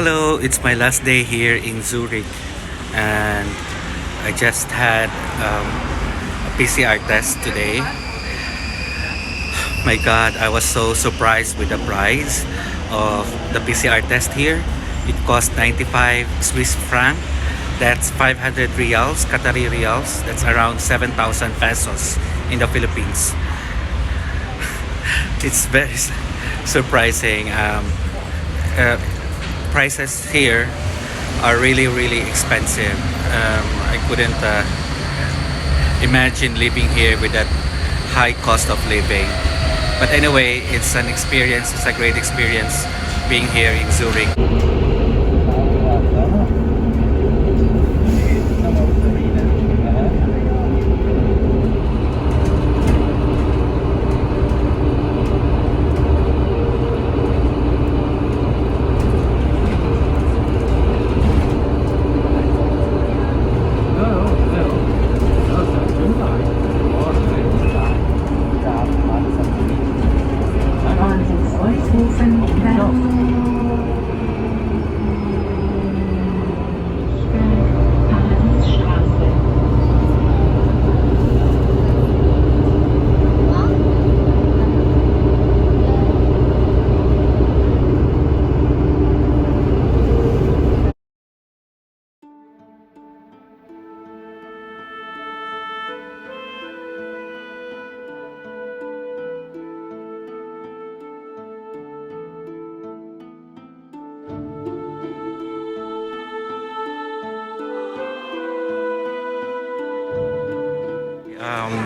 Hello, it's my last day here in Zurich, and I just had a PCR test today. My God, I was so surprised with the price of the PCR test here. It cost 95 Swiss franc. That's 500 reals, Qatari reals. That's around 7,000 pesos in the Philippines. It's very surprising. Uh, Prices here are really expensive. I couldn't imagine living here with that high cost of living. But anyway, it's an experience. It's a great experience being here in Zurich.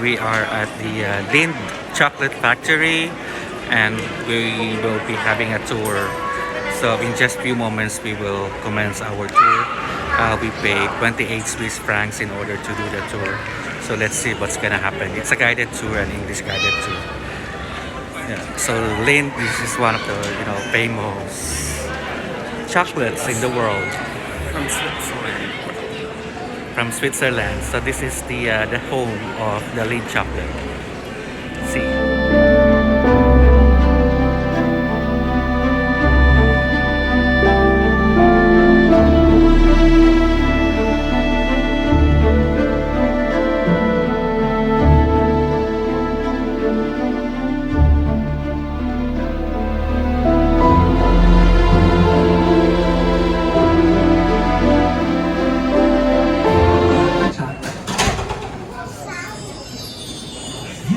We are at the Lindt Chocolate Factory, and we will be having a tour. So in just few moments, we will commence our tour. We paid 28 Swiss francs in order to do the tour. So let's see what's gonna happen. It's a guided tour, an English guided tour. Yeah. So Lindt, this is one of the famous chocolates in the world. From Switzerland. From Switzerland. So this is the home of the Lindt chocolate. See.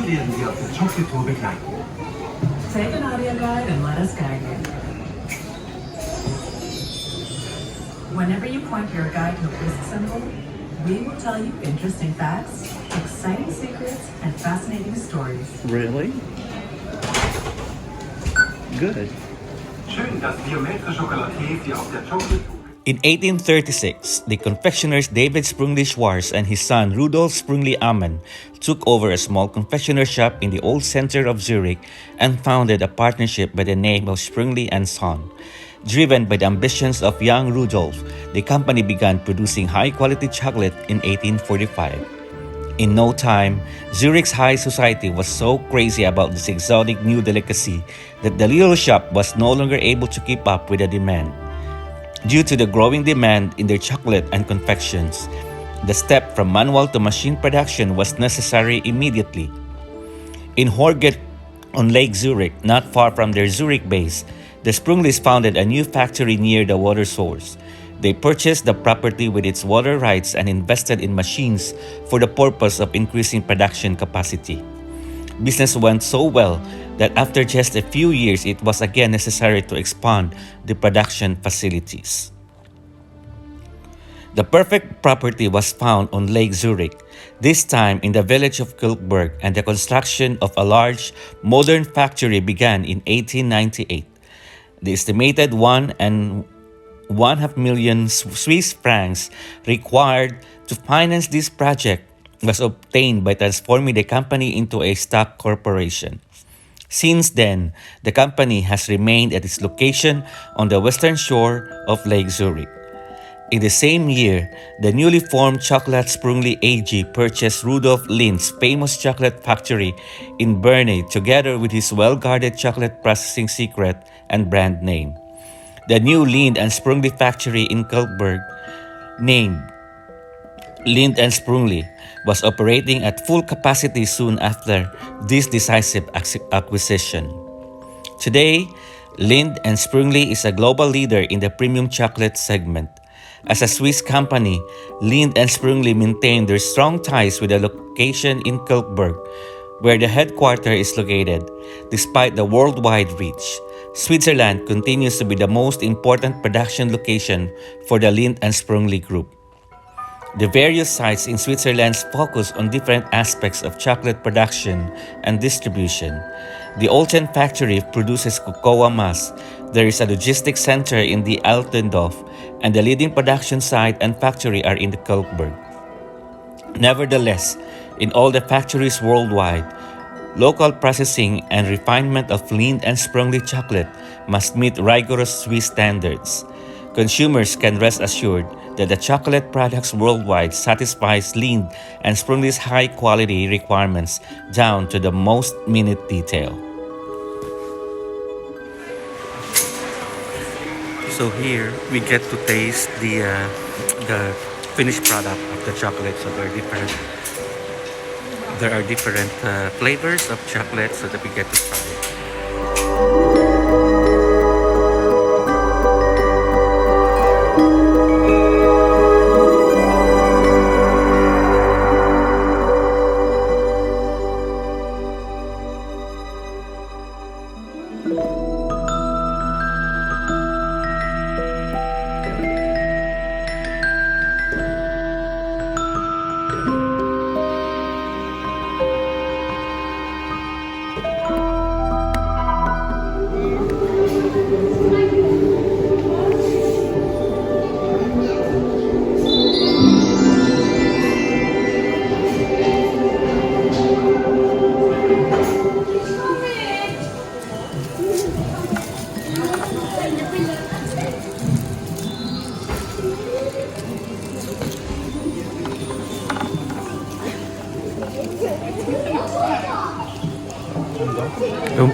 Werden Sie auf der Chocolate Tour begleiten. Take an audio guide and let us guide you. Whenever you point your guide to a whisk symbol, we will tell you interesting facts, exciting secrets, and fascinating stories. Really? Good. Schön, dass biometrische Schokolatier Sie auf der Chocolate Tour. In 1836, the confectioners David Sprungli Schwarz and his son Rudolf Sprungli Amann took over a small confectioner shop in the old center of Zurich and founded a partnership by the name of Sprungli and Son. Driven by the ambitions of young Rudolf, the company began producing high-quality chocolate in 1845. In no time, Zurich's high society was so crazy about this exotic new delicacy that the little shop was no longer able to keep up with the demand. Due to the growing demand in their chocolate and confections, the step from manual to machine production was necessary immediately. In Horget on Lake Zurich, not far from their Zurich base, the Sprunglis founded a new factory near the water source. They purchased the property with its water rights and invested in machines for the purpose of increasing production capacity. Business went so well that after just a few years, it was again necessary to expand the production facilities. The perfect property was found on Lake Zurich, this time in the village of Kilkberg, and the construction of a large, modern factory began in 1898. The estimated 1.5 million Swiss francs required to finance this project was obtained by transforming the company into a stock corporation. Since then, the company has remained at its location on the western shore of Lake Zurich. In the same year, the newly formed Chocolate Sprungli AG purchased Rudolf Lindt's famous chocolate factory in Berne together with his well-guarded chocolate processing secret and brand name. The new Lindt and Sprungly factory in Kalkberg, named Lindt and Sprungly, was operating at full capacity soon after this decisive acquisition. Today, Lindt and Sprungly is a global leader in the premium chocolate segment. As a Swiss company, Lindt and Sprungly maintain their strong ties with the location in Kalkberg, where the headquarters is located. Despite the worldwide reach, Switzerland continues to be the most important production location for the Lindt and Sprungly group. The various sites in Switzerland focus on different aspects of chocolate production and distribution. The Olten factory produces cocoa mass. There is a logistics center in the Altendorf, and the leading production site and factory are in the Kalkberg. Nevertheless, in all the factories worldwide, local processing and refinement of Lindt and Sprungly chocolate must meet rigorous Swiss standards. Consumers can rest assured that the chocolate products worldwide satisfies Lindt and Sprungly's high quality requirements down to the most minute detail. So here we get to taste the finished product of the chocolate. So there are different flavors of chocolate, so that we get to try it.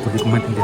Pwede kumain din.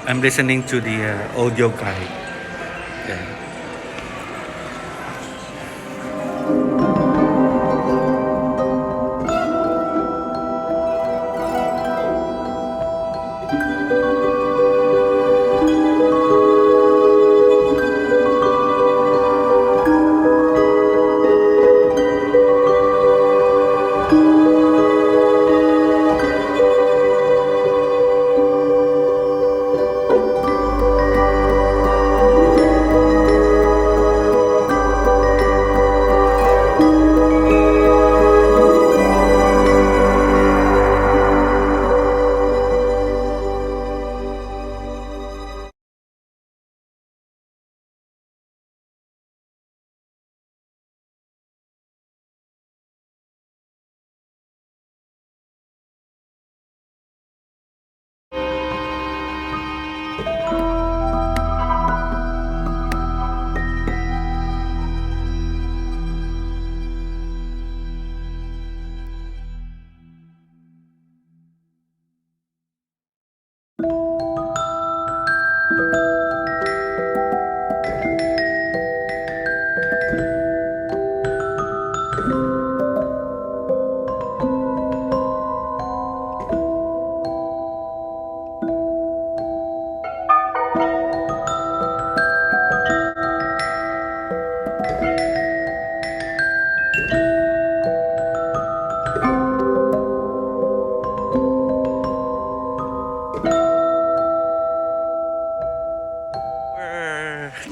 I'm listening to the audio guide. Yeah.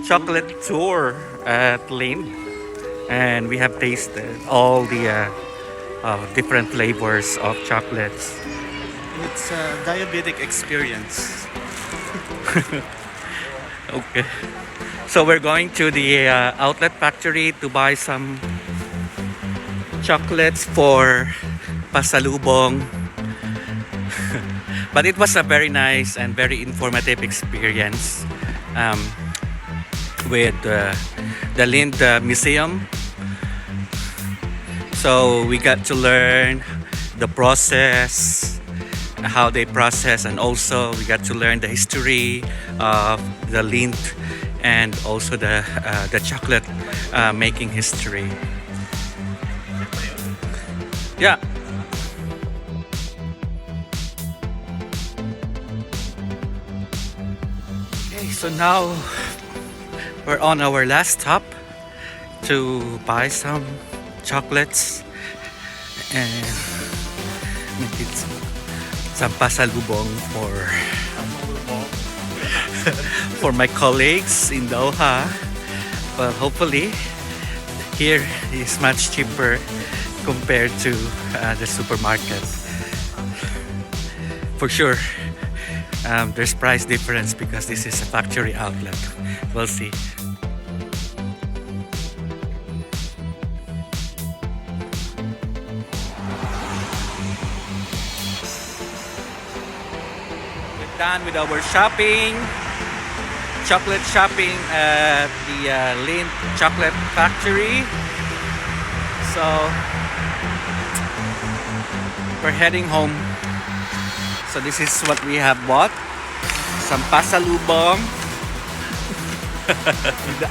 chocolate tour at Lindt, and we have tasted all the different flavors of chocolates. It's a diabetic experience. Okay, so we're going to the outlet factory to buy some chocolates for pasalubong. But it was a very nice and very informative experience with the Lindt Museum. So we got to learn the process, how they process, and also we got to learn the history of the Lindt and also the chocolate making history. Yeah. Okay, so now we're on our last stop to buy some chocolates and maybe some pasalubong for my colleagues in Doha. Well, hopefully here is much cheaper compared to the supermarket. For sure, there's price difference because this is a factory outlet. We'll see. We're done with our shopping, chocolate shopping at the Lindt Chocolate Factory. So we're heading home. So this is what we have bought. Some pasalubong. With the